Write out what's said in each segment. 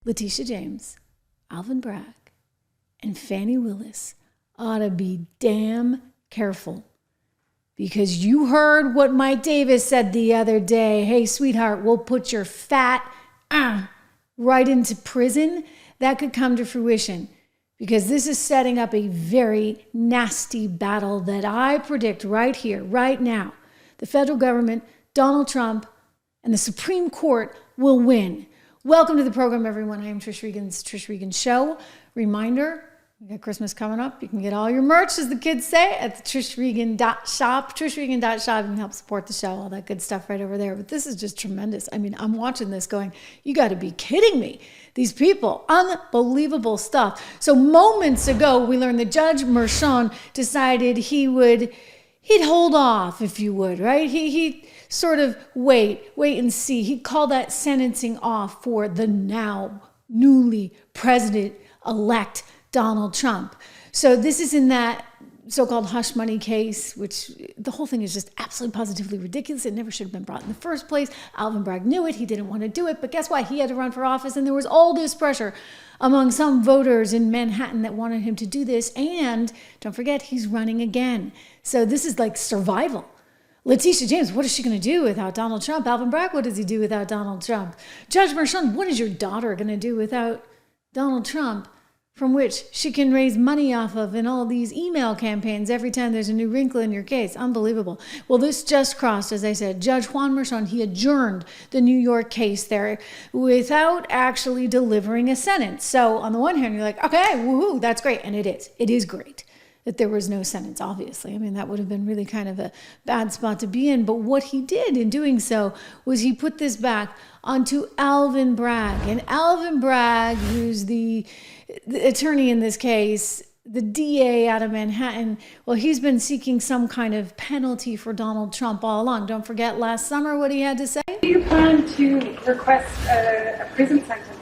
Letitia James, Alvin Bragg, and Fannie Willis ought to be damn careful. Because you heard what Mike Davis said the other day. Hey, sweetheart, we'll put your fat right into prison. That could come to fruition. Because this is setting up a very nasty battle that I predict right here, right now. The federal government, Donald Trump, and the Supreme Court will win. Welcome to the program, everyone. I am Trish Regan's Trish Regan Show. Reminder, we got Christmas coming up. You can get all your merch, as the kids say, at the trishregan.shop. Trishregan.shop. You can help support the show, all that good stuff right over there. But this is just tremendous. I mean, I'm watching this going, you got to be kidding me. These people, unbelievable stuff. So moments ago, we learned that Judge Mershon decided he'd hold off, if you would, right? He sort of wait and see. He'd call that sentencing off for the now newly president-elect Donald Trump. So this is in that so-called hush money case, which the whole thing is just absolutely positively ridiculous. It never should have been brought in the first place. Alvin Bragg knew it. He didn't want to do it. But guess what? He had to run for office, and there was all this pressure among some voters in Manhattan that wanted him to do this. And don't forget, he's running again. So this is like survival. Letitia James, what is she going to do without Donald Trump? Alvin Bragg, what does he do without Donald Trump? Judge Mershon, what is your daughter going to do without Donald Trump, from which she can raise money off of in all these email campaigns every time there's a new wrinkle in your case? Unbelievable. Well, this just crossed, as I said, Judge Juan Mershon, he adjourned the New York case there without actually delivering a sentence. So on the one hand, you're like, okay, woohoo, that's great. And it is. It is great that there was no sentence, obviously. I mean, that would have been really kind of a bad spot to be in. But what he did in doing so was he put this back onto Alvin Bragg. And Alvin Bragg, who's the attorney in this case, the DA out of Manhattan, well, he's been seeking some kind of penalty for Donald Trump all along. Don't forget last summer what he had to say. Do you plan to request a prison sentence?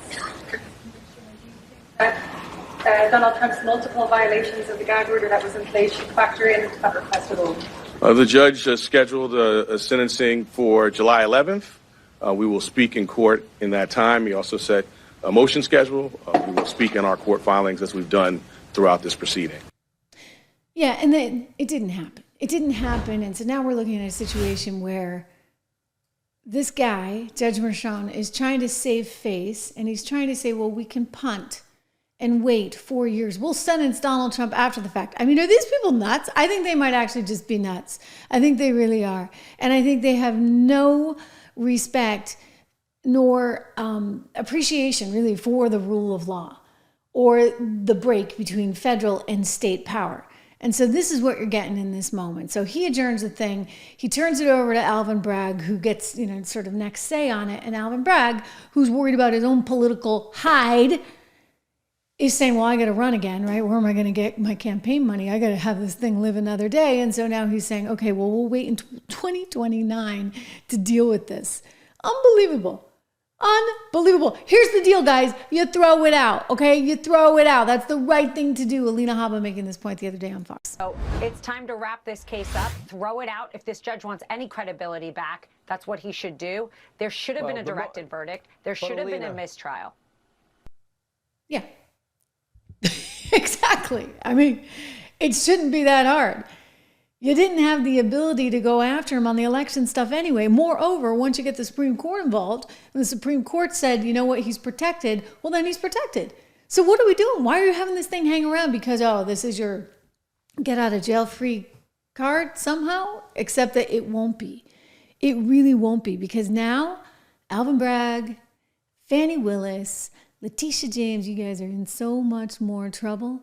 Donald Trump's multiple violations of the gag order that was in place should factor into that request at all? The judge scheduled a sentencing for July 11th. We will speak in court in that time. He also set a motion schedule. We will speak in our court filings as we've done throughout this proceeding. Yeah, and then it didn't happen. It didn't happen. And so now we're looking at a situation where this guy, Judge Mershon, is trying to save face, and he's trying to say, well, we can punt and wait 4 years. We'll sentence Donald Trump after the fact. I mean, are these people nuts? I think they might actually just be nuts. I think they really are. And I think they have no respect nor appreciation, really, for the rule of law or the break between federal and state power. And so this is what you're getting in this moment. So he adjourns the thing. He turns it over to Alvin Bragg, who gets, sort of next say on it. And Alvin Bragg, who's worried about his own political hide, is saying, well, I got to run again, right? Where am I going to get my campaign money? I got to have this thing live another day. And so now he's saying, okay, well, we'll wait until 2029 to deal with this. Unbelievable. Unbelievable. Here's the deal, guys. You throw it out, okay? You throw it out. That's the right thing to do. Alina Habba making this point the other day on Fox. So it's time to wrap this case up, throw it out. If this judge wants any credibility back, that's what he should do. There should have been a directed verdict. There should have been a mistrial. Yeah. Exactly. I mean, it shouldn't be that hard. You didn't have the ability to go after him on the election stuff anyway. Moreover, once you get the Supreme Court involved, and the Supreme Court said, you know what, he's protected, well, then he's protected. So what are we doing? Why are you having this thing hang around? Because, this is your get out of jail free card somehow? Except that it won't be. It really won't be, because now Alvin Bragg, Fannie Willis, Letitia James, you guys are in so much more trouble.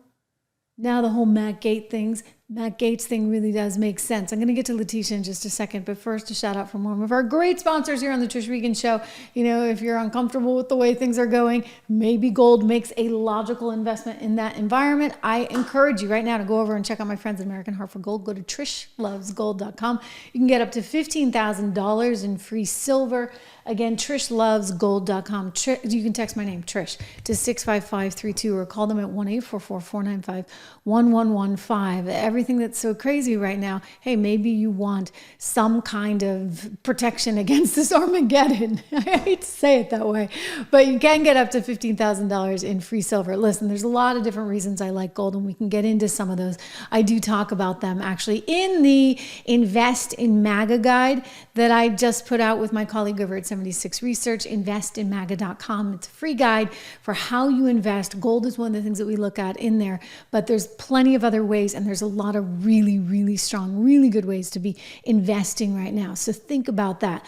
Now the whole Matt Gaetz thing really does make sense. I'm going to get to Letitia in just a second, but first a shout out from one of our great sponsors here on the Trish Regan Show. If you're uncomfortable with the way things are going, maybe gold makes a logical investment in that environment. I encourage you right now to go over and check out my friends at American Hartford Gold. Go to trishlovesgold.com. You can get up to $15,000 in free silver. Again, trishlovesgold.com. You can text my name, Trish, to 65532 or call them at 1-844-495-1115. everything that's so crazy right now, hey, maybe you want some kind of protection against this Armageddon. I hate to say it that way, but you can get up to $15,000 in free silver. Listen, there's a lot of different reasons I like gold, and we can get into some of those. I do talk about them actually in the Invest in MAGA guide that I just put out with my colleague over at 76 Research, investinmaga.com. It's a free guide for how you invest. Gold is one of the things that we look at in there, but there's plenty of other ways, and there's a lot of really, really strong, really good ways to be investing right now. So think about that.